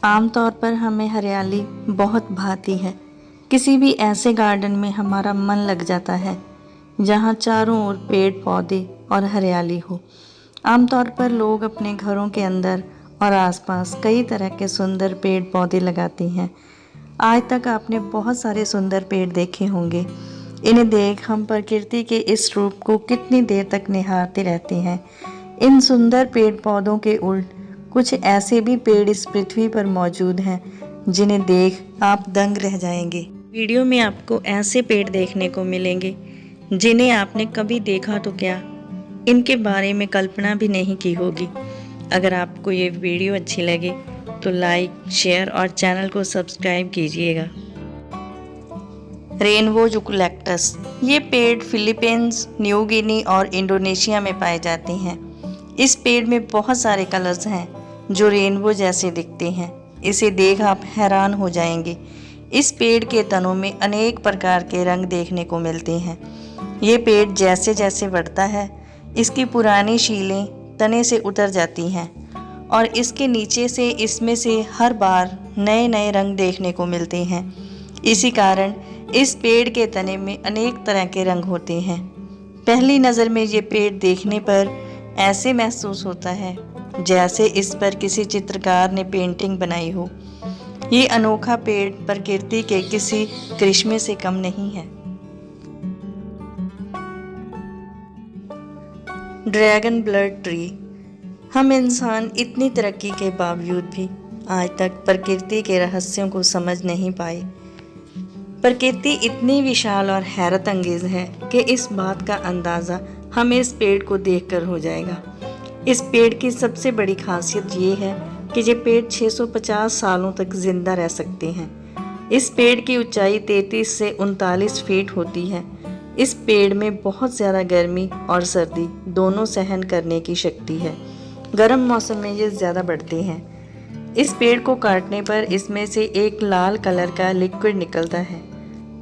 आमतौर पर हमें हरियाली बहुत भाती है। किसी भी ऐसे गार्डन में हमारा मन लग जाता है जहाँ चारों ओर पेड़ पौधे और हरियाली हो। आमतौर पर लोग अपने घरों के अंदर और आसपास कई तरह के सुंदर पेड़ पौधे लगाते हैं। आज तक आपने बहुत सारे सुंदर पेड़ देखे होंगे। इन्हें देख हम प्रकृति के इस रूप को कितनी देर तक निहारते रहते हैं। इन सुंदर पेड़ पौधों के उल्ट कुछ ऐसे भी पेड़ इस पृथ्वी पर मौजूद हैं जिन्हें देख आप दंग रह जाएंगे। वीडियो में आपको ऐसे पेड़ देखने को मिलेंगे जिन्हें आपने कभी देखा तो क्या, इनके बारे में कल्पना भी नहीं की होगी। अगर आपको ये वीडियो अच्छी लगे तो लाइक, शेयर और चैनल को सब्सक्राइब कीजिएगा। रेनबो यूकैलिप्टस ये पेड़ फिलीपींस, न्यू गिनी और इंडोनेशिया में पाए जाते हैं। इस पेड़ में बहुत सारे कलर्स हैं जो रेनबो जैसे दिखते हैं। इसे देख आप हैरान हो जाएंगे। इस पेड़ के तनों में अनेक प्रकार के रंग देखने को मिलते हैं। ये पेड़ जैसे जैसे बढ़ता है इसकी पुरानी शीलें तने से उतर जाती हैं और इसके नीचे से इसमें से हर बार नए नए रंग देखने को मिलते हैं। इसी कारण इस पेड़ के तने में अनेक तरह के रंग होते हैं। पहली नज़र में ये पेड़ देखने पर ऐसे महसूस होता है जैसे इस पर किसी चित्रकार ने पेंटिंग बनाई हो। ये अनोखा पेड़ प्रकृति के किसी करिश्मे से कम नहीं है। Dragon blood tree. हम इंसान इतनी तरक्की के बावजूद भी आज तक प्रकृति के रहस्यों को समझ नहीं पाए। प्रकृति इतनी विशाल और हैरत अंगेज है कि इस बात का अंदाज़ा हमें इस पेड़ को देखकर हो जाएगा। इस पेड़ की सबसे बड़ी खासियत ये है कि ये पेड़ 650 सालों तक जिंदा रह सकते हैं। इस पेड़ की ऊंचाई 33 से 39 फीट होती है। इस पेड़ में बहुत ज़्यादा गर्मी और सर्दी दोनों सहन करने की शक्ति है। गर्म मौसम में ये ज़्यादा बढ़ते हैं। इस पेड़ को काटने पर इसमें से एक लाल कलर का लिक्विड निकलता है।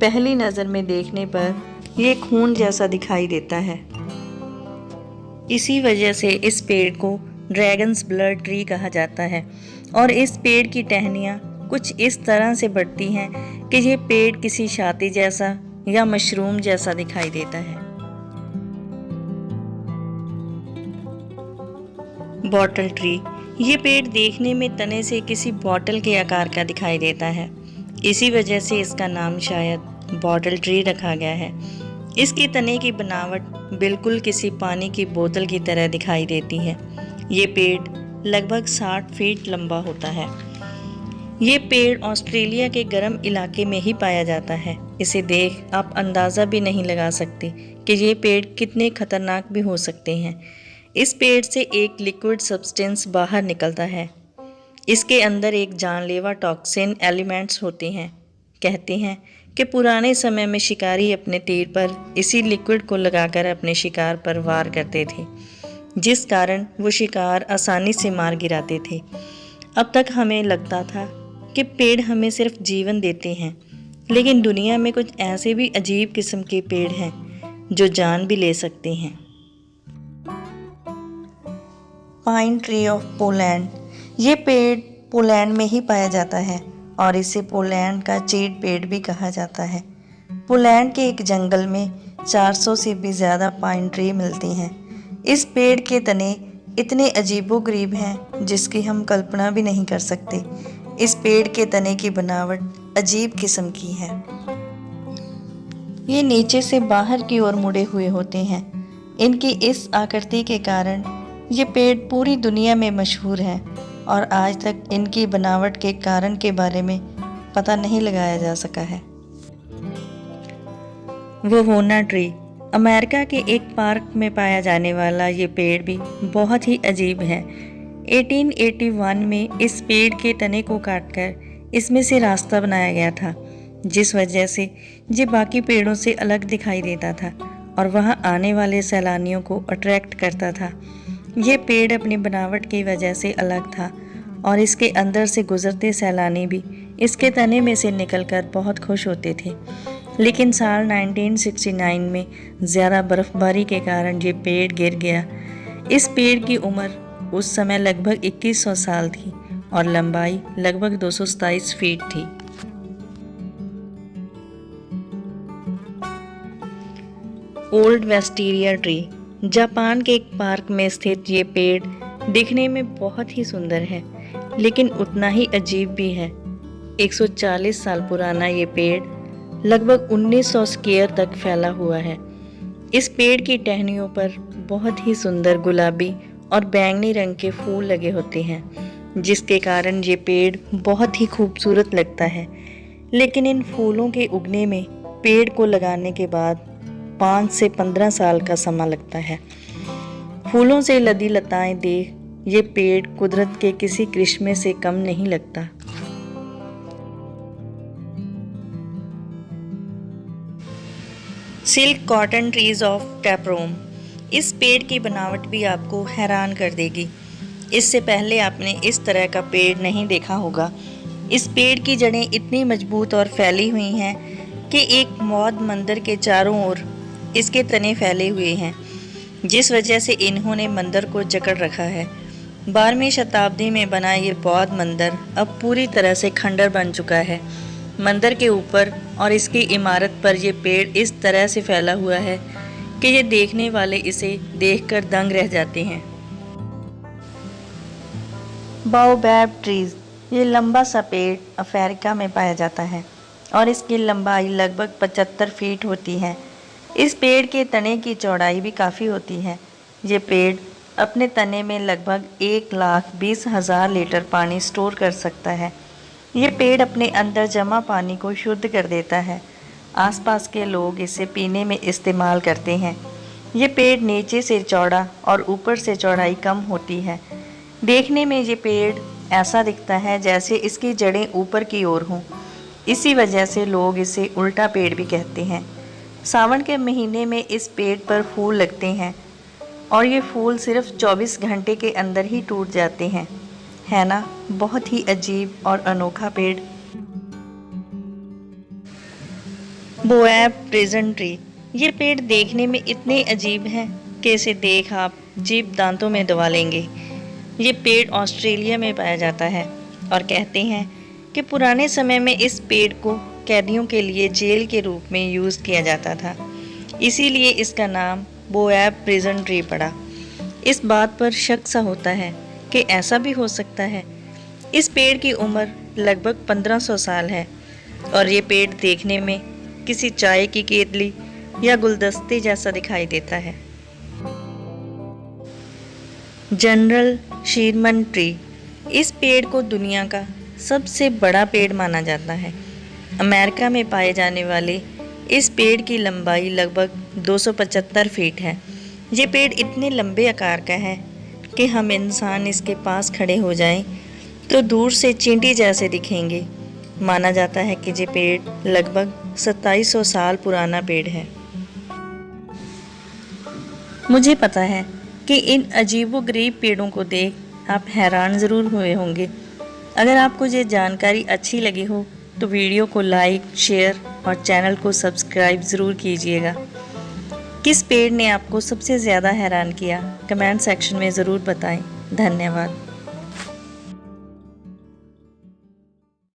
पहली नज़र में देखने पर ये खून जैसा दिखाई देता है। इसी वजह से इस पेड़ को ड्रैगन्स ब्लड ट्री कहा जाता है और इस पेड़ की टहनियाँ कुछ इस तरह से बढ़ती हैं कि ये पेड़ किसी छाती जैसा या मशरूम जैसा दिखाई देता है। Bottle tree. ये पेड़ देखने में तने से किसी बॉटल के आकार का दिखाई देता है। इसी वजह से इसका नाम शायद बॉटल ट्री रखा गया है। इसके तने की बनावट बिल्कुल किसी पानी की बोतल की तरह दिखाई देती है। ये पेड़ लगभग 60 फीट लंबा होता है। ये पेड़ ऑस्ट्रेलिया के गर्म इलाके में ही पाया जाता है। इसे देख आप अंदाज़ा भी नहीं लगा सकते कि ये पेड़ कितने खतरनाक भी हो सकते हैं। इस पेड़ से एक लिक्विड सब्सटेंस बाहर निकलता है। इसके अंदर एक जानलेवा टॉक्सिन एलिमेंट्स होते हैं। कहते हैं कि पुराने समय में शिकारी अपने तीर पर इसी लिक्विड को लगाकर अपने शिकार पर वार करते थे, जिस कारण वो शिकार आसानी से मार गिराते थे। अब तक हमें लगता था कि पेड़ हमें सिर्फ जीवन देते हैं, लेकिन दुनिया में कुछ ऐसे भी अजीब किस्म के पेड़ हैं जो जान भी ले सकते हैं। Pine tree of Poland. ये पेड़ पोलैंड में ही पाया जाता है और इसे पोलैंड का चीड़ पेड़ भी कहा जाता है। पोलैंड के एक जंगल में 400 से भी ज़्यादा पाइन ट्री मिलती हैं। इस पेड़ के तने इतने अजीबोगरीब हैं जिसकी हम कल्पना भी नहीं कर सकते। इस पेड़ के तने की बनावट अजीब किस्म की है। ये नीचे से बाहर की ओर मुड़े हुए होते हैं। इनकी इस आकृति के कारण ये पेड़ पूरी दुनिया में मशहूर हैं और आज तक इनकी बनावट के कारण के बारे में पता नहीं लगाया जा सका है। ववोना ट्री। अमेरिका के एक पार्क में पाया जाने वाला ये पेड़ भी बहुत ही अजीब है। 1881 में इस पेड़ के तने को काटकर इसमें से रास्ता बनाया गया था, जिस वजह से ये बाकी पेड़ों से अलग दिखाई देता था और वहाँ आने वाले सैलानियों को अट्रैक्ट करता था। यह पेड़ अपनी बनावट की वजह से अलग था और इसके अंदर से गुजरते सैलानी भी इसके तने में से निकलकर बहुत खुश होते थे। लेकिन साल 1969 में ज़्यादा बर्फ़बारी के कारण ये पेड़ गिर गया। इस पेड़ की उम्र उस समय लगभग 2100 साल थी और लंबाई लगभग 227 फीट थी। Old वेस्टेरिया tree. जापान के एक पार्क में स्थित ये पेड़ दिखने में बहुत ही सुंदर है, लेकिन उतना ही अजीब भी है। 140 साल पुराना ये पेड़ लगभग 1900 स्क्वायर तक फैला हुआ है। इस पेड़ की टहनियों पर बहुत ही सुंदर गुलाबी और बैंगनी रंग के फूल लगे होते हैं, जिसके कारण ये पेड़ बहुत ही खूबसूरत लगता है। लेकिन इन फूलों के उगने में पेड़ को लगाने के बाद 5 से 15 साल का समय लगता है। फूलों से लदी लताएं देख ये पेड़ कुदरत के किसी करिश्मे से कम नहीं लगता। सिल्क कॉटन ट्रीज ऑफ टैपरोम। इस पेड़ की बनावट भी आपको हैरान कर देगी। इससे पहले आपने इस तरह का पेड़ नहीं देखा होगा। इस पेड़ की जड़ें इतनी मजबूत और फैली हुई हैं कि एक बौद्ध मंदिर के चारों ओर इसके तने फैले हुए हैं, जिस वजह से इन्होंने मंदिर को जकड़ रखा है। 12वीं शताब्दी में बना ये बौद्ध मंदिर अब पूरी तरह से खंडर बन चुका है। मंदिर के ऊपर और इसकी इमारत पर ये पेड़ इस तरह से फैला हुआ है कि ये देखने वाले इसे देखकर दंग रह जाते हैं। बाओबैब ट्रीज। ये लंबा सा पेड़ अफ्रीका में पाया जाता है और इसकी लंबाई लगभग 75 फीट होती है। इस पेड़ के तने की चौड़ाई भी काफ़ी होती है। ये पेड़ अपने तने में लगभग 1,20,000 लीटर पानी स्टोर कर सकता है। ये पेड़ अपने अंदर जमा पानी को शुद्ध कर देता है। आसपास के लोग इसे पीने में इस्तेमाल करते हैं। ये पेड़ नीचे से चौड़ा और ऊपर से चौड़ाई कम होती है। देखने में ये पेड़ ऐसा दिखता है जैसे इसकी जड़ें ऊपर की ओर हों। इसी वजह से लोग इसे उल्टा पेड़ भी कहते हैं। सावन के महीने में इस पेड़ पर फूल लगते हैं और ये फूल सिर्फ 24 घंटे के अंदर ही टूट जाते हैं। है ना, बहुत ही अजीब और अनोखा पेड़। बोएब प्रेजेंट ट्री। ये पेड़ देखने में इतने अजीब हैं कि इसे देख आप जीभ दांतों में दबा लेंगे। ये पेड़ ऑस्ट्रेलिया में पाया जाता है और कहते हैं कि पुराने समय में इस पेड़ को कैदियों के लिए जेल के रूप में यूज़ किया जाता था, इसीलिए इसका नाम बोएब प्रिजन ट्री पड़ा। इस बात पर शक सा होता है कि ऐसा भी हो सकता है। इस पेड़ की उम्र लगभग 1500 साल है और ये पेड़ देखने में किसी चाय की केतली या गुलदस्ते जैसा दिखाई देता है। General Sherman tree. इस पेड़ को दुनिया का सबसे बड़ा पेड़ माना जाता है। अमेरिका में पाए जाने वाले इस पेड़ की लंबाई लगभग 275 फीट है। ये पेड़ इतने लंबे आकार का है कि हम इंसान इसके पास खड़े हो जाएं तो दूर से चींटी जैसे दिखेंगे। माना जाता है कि ये पेड़ लगभग 2700 साल पुराना पेड़ है। मुझे पता है कि इन अजीबोगरीब पेड़ों को देख आप हैरान ज़रूर हुए होंगे। अगर आपको ये जानकारी अच्छी लगी हो तो वीडियो को लाइक, शेयर और चैनल को सब्सक्राइब ज़रूर कीजिएगा। किस पेड़ ने आपको सबसे ज़्यादा हैरान किया, कमेंट सेक्शन में ज़रूर बताएं। धन्यवाद।